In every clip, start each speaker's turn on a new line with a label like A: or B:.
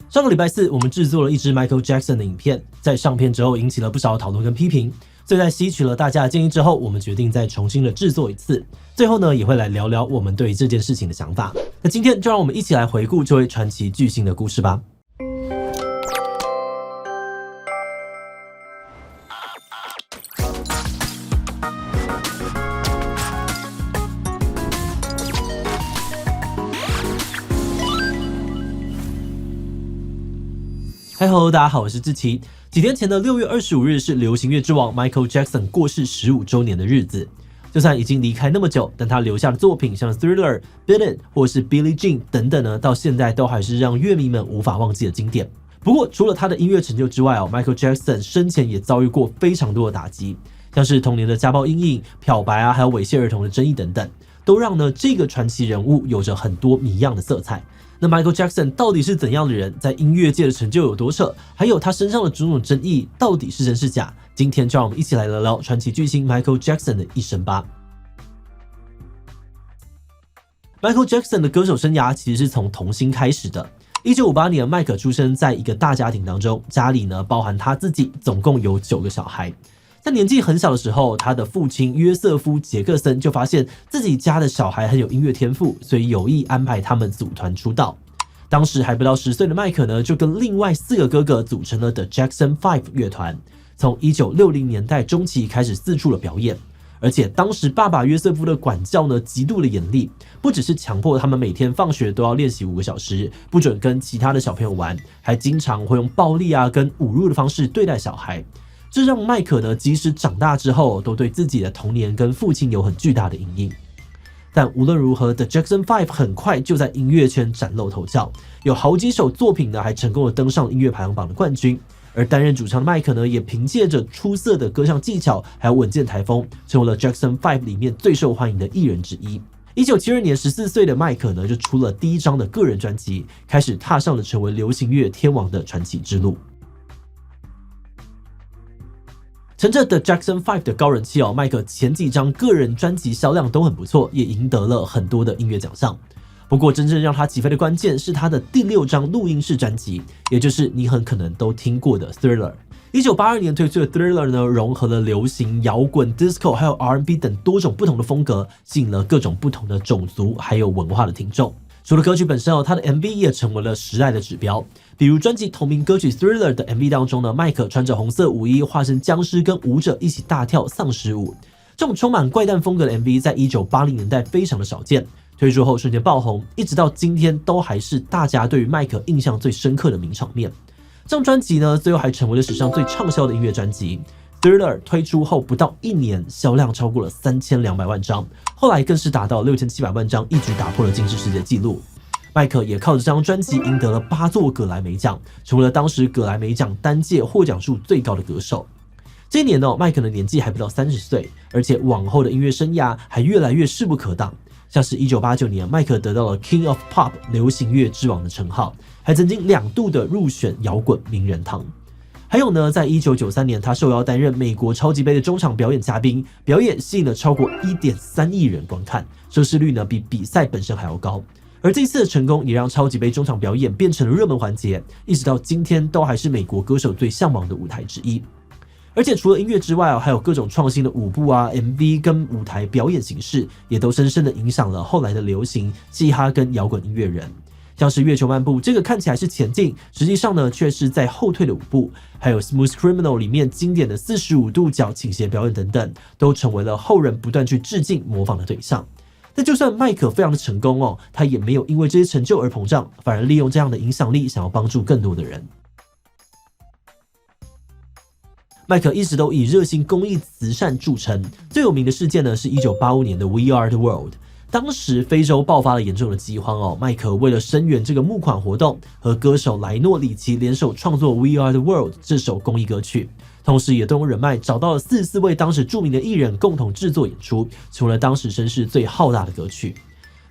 A: 上个礼拜四，我们制作了一支 Michael Jackson 的影片，在上片之后引起了不少讨论跟批评，所以在吸取了大家的建议之后，我们决定再重新的制作一次。最后呢，也会来聊聊我们对这件事情的想法。那今天就让我们一起来回顾这位传奇巨星的故事吧。Hello， 大家好，我是志奇。几天前的6月25日是流行乐之王 Michael Jackson 过世15周年的日子。就算已经离开那么久，但他留下的作品像 Thriller、Beat It 或是 Billie Jean 等等呢，到现在都还是让乐迷们无法忘记的经典。不过，除了他的音乐成就之外，Michael Jackson 生前也遭遇过非常多的打击，像是童年的家暴阴影、漂白还有猥亵儿童的争议等等，都让呢这个传奇人物有着很多谜样的色彩。那 Michael Jackson 到底是怎样的人，在音乐界的成就有多扯，还有他身上的种种争议到底是真是假？今天就让我们一起来聊聊传奇巨星 Michael Jackson 的一生吧。Michael Jackson 的歌手生涯其实是从童星开始的。1958年，迈克出生在一个大家庭当中，家里呢包含他自己，总共有9个小孩。在年纪很小的时候，他的父亲约瑟夫·杰克森就发现自己家的小孩很有音乐天赋，所以有意安排他们组团出道。当时还不到10岁的迈克呢，就跟另外4个哥哥组成了 The Jackson 5乐团，从1960年代中期开始四处的表演。而且当时爸爸约瑟夫的管教呢极度的严厉，不只是强迫他们每天放学都要练习5个小时，不准跟其他的小朋友玩，还经常会用暴力跟侮辱的方式对待小孩。这让迈克呢，即使长大之后，都对自己的童年跟父亲有很巨大的阴影。但无论如何 ，The Jackson 5很快就在音乐圈崭露头角，有好几首作品呢，还成功的登上音乐排行榜的冠军。而担任主唱的迈克呢，也凭借着出色的歌唱技巧，还有稳健台风，成为了 Jackson 5里面最受欢迎的艺人之一。1972年，14岁的迈克呢，就出了第一张的个人专辑，开始踏上了成为流行乐天王的传奇之路。乘着 The Jackson 5的高人气迈克前几张个人专辑销量都很不错，也赢得了很多的音乐奖项。不过真正让他起飞的关键是他的第6张录音室专辑，也就是你很可能都听过的 Thriller。1982年推出的 Thriller 呢，融合了流行、摇滚、disco 还有 R&B 等多种不同的风格，吸引了各种不同的种族还有文化的听众。除了歌曲本身他的 MV 也成为了时代的指标。比如专辑同名歌曲 Thriller 的 MV 当中呢，迈克穿着红色舞衣，化身僵尸跟舞者一起大跳丧尸舞。这种充满怪诞风格的 MV 在1980年代非常的少见，推出后瞬间爆红，一直到今天都还是大家对于迈克印象最深刻的名场面。这张专辑呢，最后还成为了史上最畅销的音乐专辑。Thriller 推出后不到1年，销量超过了3200万张，后来更是达到6700万张，一举打破了金氏世界纪录。迈克也靠着这张专辑赢得了8座葛莱美奖，成为了当时葛莱美奖单届获奖数最高的歌手。这一年迈克的年纪还不到30岁，而且往后的音乐生涯还越来越势不可挡。像是1989年，迈克得到了 King of Pop 流行乐之王的称号，还曾经2度的入选摇滚名人堂。还有呢，在1993年，他受邀担任美国超级杯的中场表演嘉宾，表演吸引了超过 1.3 亿人观看，收视率呢比比赛本身还要高。而这次的成功也让超级杯中场表演变成了热门环节，一直到今天都还是美国歌手最向往的舞台之一。而且除了音乐之外还有各种创新的舞步MV 跟舞台表演形式，也都深深的影响了后来的流行、嘻哈跟摇滚音乐人。像是月球漫步，这个看起来是前进，实际上呢却是在后退的舞步，还有 Smooth Criminal 里面经典的45度角倾斜表演等等，都成为了后人不断去致敬模仿的对象。但就算迈克非常的成功他也没有因为这些成就而膨胀，反而利用这样的影响力想要帮助更多的人。迈克一直都以热心公益慈善著称，最有名的事件呢是1985年的 We Are the World。当时非洲爆发了严重的饥荒迈克为了声援这个募款活动，和歌手莱诺里奇联手创作 We Are the World 这首公益歌曲，同时也动用人脉找到了44位当时著名的艺人共同制作演出，成为了当时声势最浩大的歌曲。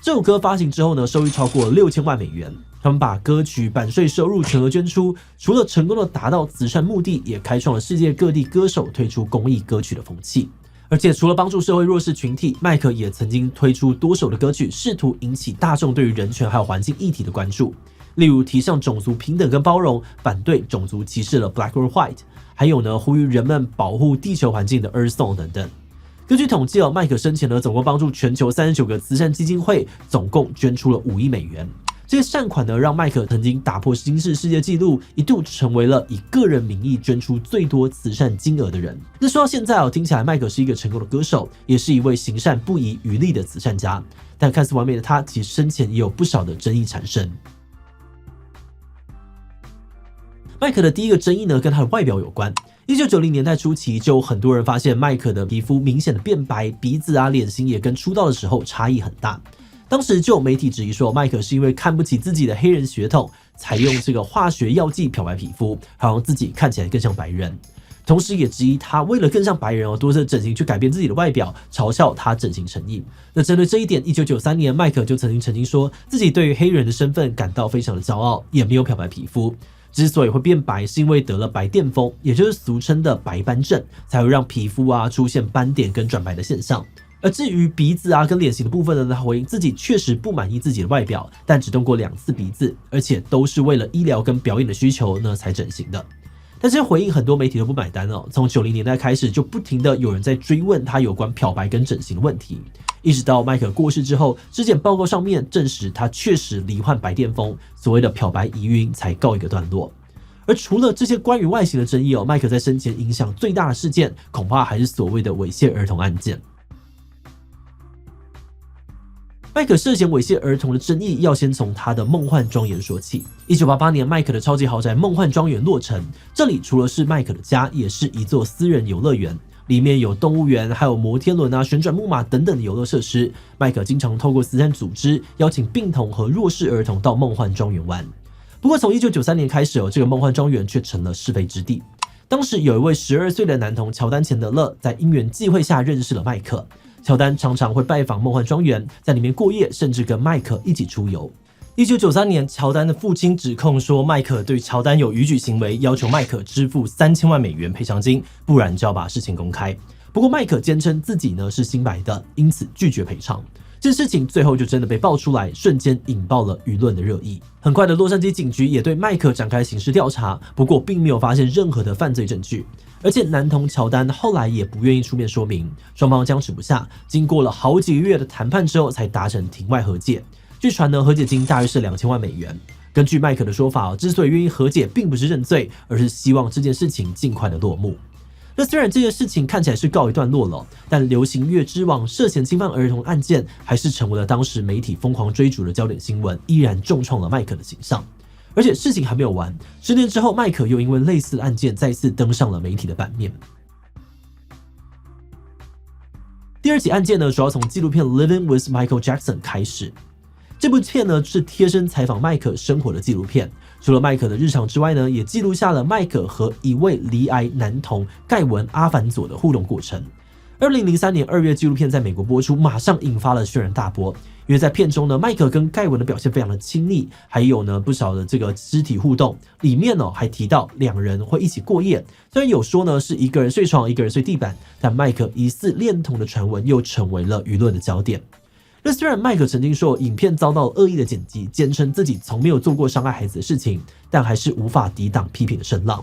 A: 这首歌发行之后呢，收益超过6000万美元。他们把歌曲版税收入全额捐出，除了成功的达到慈善目的，也开创了世界各地歌手推出公益歌曲的风气。而且除了帮助社会弱势群体，迈克也曾经推出多首的歌曲，试图引起大众对于人权还有环境议题的关注。例如提倡种族平等跟包容，反对种族歧视的 Black or White， 还有呢呼吁人们保护地球环境的 Earth Song 等等。根据统计麦克生前呢总共帮助全球39个慈善基金会，总共捐出了5亿美元。这些善款呢，让麦克曾经打破金氏世界纪录，一度成为了以个人名义捐出最多慈善金额的人。那说到现在听起来麦克是一个成功的歌手，也是一位行善不遗余力的慈善家。但看似完美的他，其实生前也有不少的争议产生。麦克的第一个争议呢，跟他的外表有关。1990年代初期，就有很多人发现麦克的皮肤明显的变白，鼻子脸型也跟出道的时候差异很大。当时就有媒体质疑说，麦克是因为看不起自己的黑人血统，采用这个化学药剂漂白皮肤，好让自己看起来更像白人。同时也质疑他为了更像白人多次整形去改变自己的外表，嘲笑他整形成瘾。那针对这一点，1993年麦克就曾经说自己对于黑人的身份感到非常的骄傲，也没有漂白皮肤。之所以会变白，是因为得了白癜风，也就是俗称的白斑症，才会让皮肤出现斑点跟转白的现象。而至于鼻子跟脸型的部分呢，他回应自己确实不满意自己的外表，但只动过2次鼻子，而且都是为了医疗跟表演的需求呢才整形的。但这些回应很多媒体都不买单从90年代开始，就不停的有人在追问他有关漂白跟整形的问题，一直到麦克过世之后，尸检报告上面证实他确实罹患白癜风，所谓的漂白疑云才告一个段落。而除了这些关于外形的争议麦克在生前影响最大的事件，恐怕还是所谓的猥亵儿童案件。麦克涉嫌猥亵儿童的争议，要先从他的梦幻庄园说起。1988年，麦克的超级豪宅梦幻庄园落成，这里除了是麦克的家，也是一座私人游乐园，里面有动物园，还有摩天轮旋转木马等等的游乐设施。麦克经常透过慈善组织邀请病童和弱势儿童到梦幻庄园玩。不过从1993年开始这个梦幻庄园却成了是非之地。当时有一位12岁的男童乔丹钱德勒，在因缘际会下认识了麦克。乔丹常常会拜访梦幻庄园，在里面过夜，甚至跟麦克一起出游。1993年，乔丹的父亲指控说麦克对乔丹有逾矩行为，要求麦克支付3000万美元赔偿金，不然就要把事情公开。不过麦克坚称自己呢是清白的，因此拒绝赔偿。这事情最后就真的被爆出来，瞬间引爆了舆论的热议。很快的，洛杉矶警局也对麦克展开刑事调查，不过并没有发现任何的犯罪证据。而且男童乔丹后来也不愿意出面说明，双方僵持不下，经过了好几个月的谈判之后，才达成庭外和解。据传呢，和解金大约是2000万美元。根据麦克的说法之所以愿意和解，并不是认罪，而是希望这件事情尽快的落幕。那虽然这件事情看起来是告一段落了，但流行乐之王涉嫌侵犯儿童案件还是成为了当时媒体疯狂追逐的焦点新闻，依然重创了麦克的形象。而且事情还没有完，10年之后，麦克又因为类似的案件再次登上了媒体的版面。第2起案件呢，主要从纪录片《Living with Michael Jackson》开始。这部片呢是贴身采访麦克生活的纪录片，除了麦克的日常之外呢，也记录下了麦克和一位罹癌男童盖文·阿凡佐的互动过程。2003年2月，纪录片在美国播出，马上引发了轩然大波。因为在片中呢，麦克跟盖文的表现非常的亲密，还有呢不少的这个肢体互动，里面还提到2人会一起过夜。虽然有说呢是一个人睡床，一个人睡地板，但麦克疑似恋童的传闻又成为了舆论的焦点。那虽然麦克曾经说影片遭到恶意的剪辑，坚称自己从没有做过伤害孩子的事情，但还是无法抵挡批评的声浪。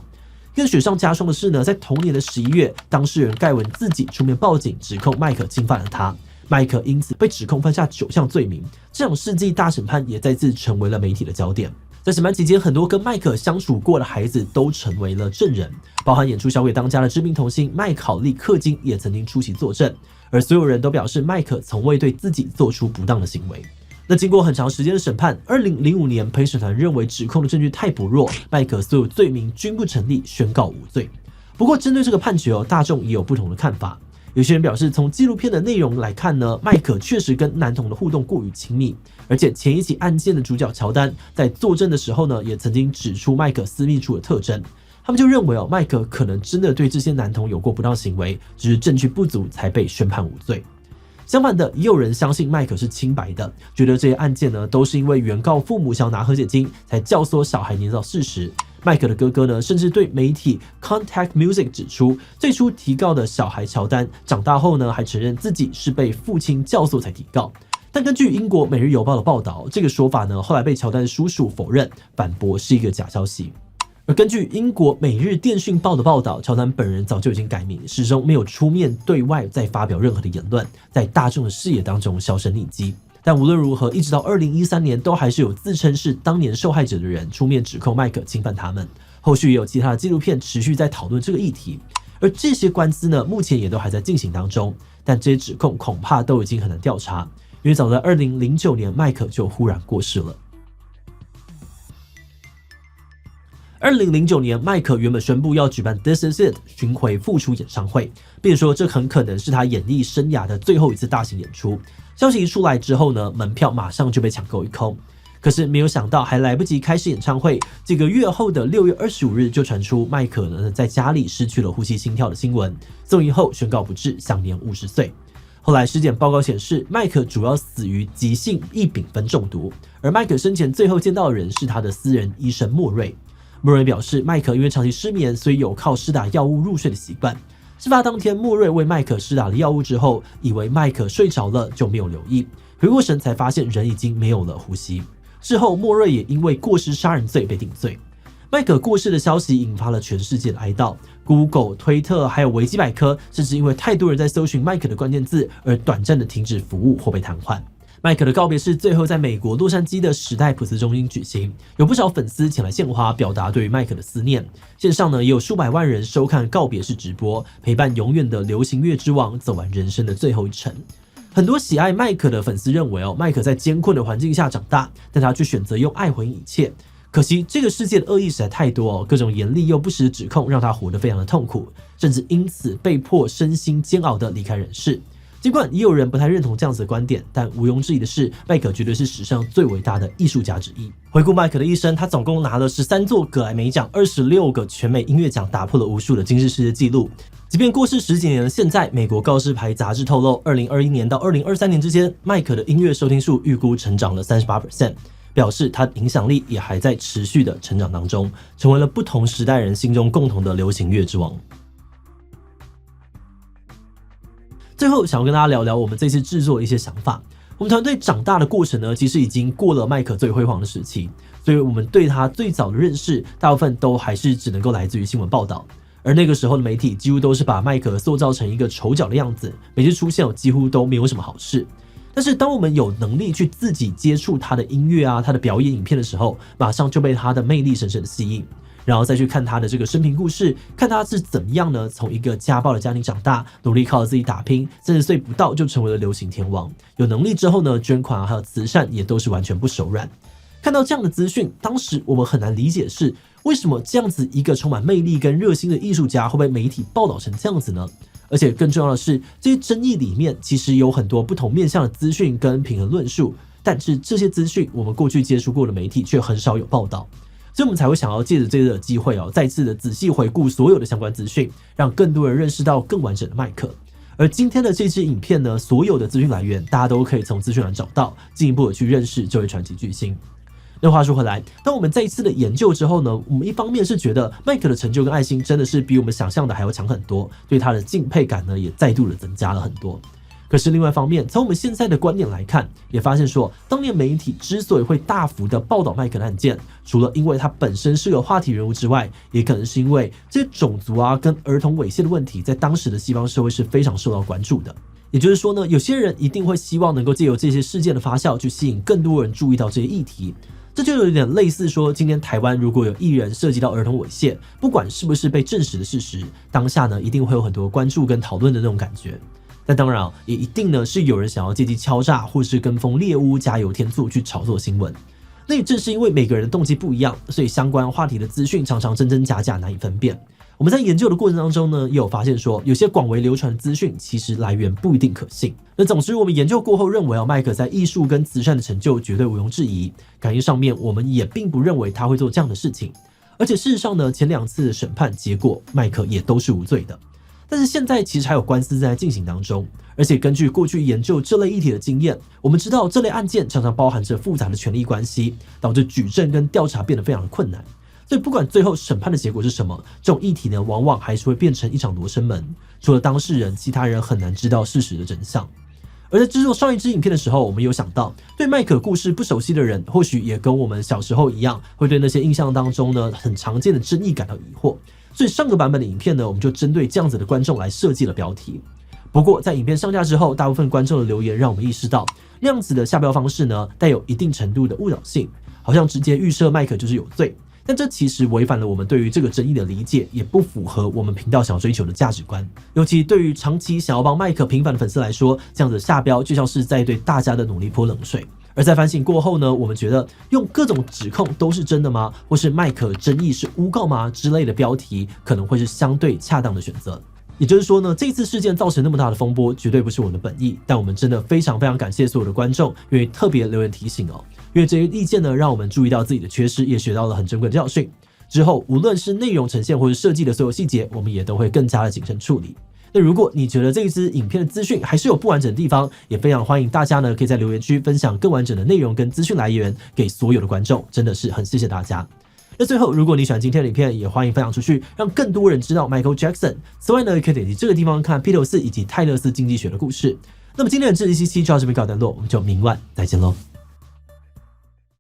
A: 更雪上加霜的是呢，在同年的11月，当事人盖文自己出面报警，指控麦克侵犯了他。麦克因此被指控犯下9项罪名，这场世纪大审判也再次成为了媒体的焦点。在审判期间，很多跟麦克相处过的孩子都成为了证人，包含演出《小鬼当家》的知名童星麦考利·克金也曾经出席作证，而所有人都表示麦克从未对自己做出不当的行为。那经过很长时间的审判，2005年陪审团认为指控的证据太薄弱，麦克所有罪名均不成立，宣告无罪。不过针对这个判决大众也有不同的看法。有些人表示，从纪录片的内容来看呢，麦克确实跟男童的互动过于亲密，而且前一起案件的主角乔丹在作证的时候呢，也曾经指出麦克私密处的特征。他们就认为麦克可能真的对这些男童有过不当行为，只是证据不足才被宣判无罪。相反的，也有人相信麦克是清白的，觉得这些案件呢都是因为原告父母想拿和解金，才教唆小孩捏造事实。麦克的哥哥呢，甚至对媒体 Contact Music 指出，最初提告的小孩乔丹长大后呢，还承认自己是被父亲教唆才提告。但根据英国《每日邮报》的报道，这个说法呢，后来被乔丹叔叔否认，反驳是一个假消息。而根据英国《每日电讯报》的报道，乔丹本人早就已经改名，始终没有出面对外再发表任何的言论，在大众的视野当中销声匿迹。但无论如何，一直到2013年，都还是有自称是当年受害者的人出面指控麦克侵犯他们。后续也有其他的纪录片持续在讨论这个议题，而这些官司呢，目前也都还在进行当中。但这些指控恐怕都已经很难调查，因为早在2009年，麦克就忽然过世了。2009年，麦克原本宣布要举办 This Is It 巡回复出演唱会，并说这很可能是他演艺生涯的最后一次大型演出。消息一出来之后呢，门票马上就被抢购一空。可是没有想到，还来不及开始演唱会，几个月后的6月25日就传出麦克呢在家里失去了呼吸心跳的新闻，送医后宣告不治，享年50岁。后来尸检报告显示，麦克主要死于急性异丙酚中毒，而麦克生前最后见到的人是他的私人医生莫瑞。莫瑞表示，麦克因为长期失眠，所以有靠施打药物入睡的习惯。事发当天，莫瑞为麦克施打了药物之后，以为麦克睡着了，就没有留意，回过神才发现人已经没有了呼吸。事后，莫瑞也因为过失杀人罪被定罪。麦克过世的消息引发了全世界的哀悼 ，Google、推特还有维基百科，甚至因为太多人在搜寻麦克的关键字而短暂的停止服务或被瘫痪。麦克的告别式最后在美国洛杉矶的时代普斯中心举行，有不少粉丝前来献花，表达对于麦克的思念。线上呢也有数百万人收看告别式直播，陪伴永远的流行乐之王走完人生的最后一程。很多喜爱麦克的粉丝认为麦克在艰困的环境下长大，但他却选择用爱回应一切。可惜这个世界的恶意实在太多各种严厉又不实的指控让他活得非常的痛苦，甚至因此被迫身心煎熬的离开人世。尽管也有人不太认同这样子的观点，但毋庸置疑的是，麦克绝对是史上最伟大的艺术家之一。回顾麦克的一生，他总共拿了13座葛莱美奖、26个全美音乐奖，打破了无数的金氏世界纪录。即便过世10几年的现在，美国告示牌杂志透露，2021年到2023年之间，麦克的音乐收听数预估成长了 38%， 表示他的影响力也还在持续的成长当中，成为了不同时代人心中共同的流行乐之王。最后想要跟大家聊聊我们这次制作的一些想法。我们团队长大的过程呢，其实已经过了麦克最辉煌的时期，所以我们对他最早的认识，大部分都还是只能够来自于新闻报道。而那个时候的媒体几乎都是把麦克塑造成一个丑角的样子，每次出现几乎都没有什么好事。但是当我们有能力去自己接触他的音乐他的表演影片的时候，马上就被他的魅力深深的吸引。然后再去看他的这个生平故事，看他是怎么样呢？从一个家暴的家庭长大，努力靠自己打拼，30岁不到就成为了流行天王。有能力之后呢，捐款还有慈善也都是完全不手软。看到这样的资讯，当时我们很难理解是为什么这样子一个充满魅力跟热心的艺术家会被媒体报道成这样子呢？而且更重要的是，这些争议里面其实有很多不同面向的资讯跟平衡论述，但是这些资讯我们过去接触过的媒体却很少有报道。所以我们才会想要借着这个机会再次的仔细回顾所有的相关资讯，让更多人认识到更完整的麦克。而今天的这支影片呢，所有的资讯来源大家都可以从资讯栏找到，进一步的去认识这位传奇巨星。那话说回来，当我们再一次的研究之后呢，我们一方面是觉得麦克的成就跟爱心真的是比我们想象的还要强很多，对他的敬佩感呢也再度的增加了很多。可是另外一方面，从我们现在的观点来看，也发现说，当年媒体之所以会大幅的报道麦克的案件，除了因为他本身是个话题人物之外，也可能是因为这些种族跟儿童猥亵的问题，在当时的西方社会是非常受到关注的。也就是说呢，有些人一定会希望能够借由这些事件的发酵，去吸引更多人注意到这些议题。这就有点类似说，今天台湾如果有艺人涉及到儿童猥亵，不管是不是被证实的事实，当下呢一定会有很多关注跟讨论的那种感觉。但当然也一定呢是有人想要借机敲诈或是跟风猎巫加油添醋去炒作新闻。那也正是因为每个人的动机不一样，所以相关话题的资讯常常真真假假难以分辨。我们在研究的过程当中呢，也有发现说，有些广为流传的资讯其实来源不一定可信。那总之我们研究过后认为麦克在艺术跟慈善的成就绝对毋庸置疑，感情上面我们也并不认为他会做这样的事情。而且事实上呢，前2次的审判结果麦克也都是无罪的。但是现在其实还有官司正在进行当中，而且根据过去研究这类议题的经验，我们知道这类案件常常包含着复杂的权力关系，导致举证跟调查变得非常困难。所以不管最后审判的结果是什么，这种议题呢，往往还是会变成一场罗生门，除了当事人，其他人很难知道事实的真相。而在制作上一支影片的时候，我们有想到，对麦可故事不熟悉的人，或许也跟我们小时候一样，会对那些印象当中呢很常见的争议感到疑惑。所以上个版本的影片呢，我们就针对这样子的观众来设计了标题。不过在影片上架之后，大部分观众的留言让我们意识到，那样子的下标方式呢，带有一定程度的误导性，好像直接预设麦可就是有罪。但这其实违反了我们对于这个争议的理解，也不符合我们频道想要追求的价值观。尤其对于长期想要帮麦可平反的粉丝来说，这样子下标就像是在对大家的努力泼冷水。而在反省过后呢，我们觉得用各种指控都是真的吗？或是麦可争议是诬告吗？之类的标题可能会是相对恰当的选择。也就是说呢，这次事件造成那么大的风波，绝对不是我们的本意。但我们真的非常感谢所有的观众愿意特别留言提醒哦，因为这些意见呢，让我们注意到自己的缺失，也学到了很珍贵的教训。之后无论是内容呈现或是设计的所有细节，我们也都会更加的谨慎处理。那如果你觉得这一支影片的资讯还是有不完整的地方，也非常欢迎大家呢可以在留言区分享更完整的内容跟资讯来源给所有的观众，真的是很谢谢大家。那最后，如果你喜欢今天的影片，也欢迎分享出去，让更多人知道 Michael Jackson。此外呢，也可以点击这个地方看披头士以及泰勒斯经济学的故事。那么今天的这一期就到这边告一段落，我们就明晚再见喽。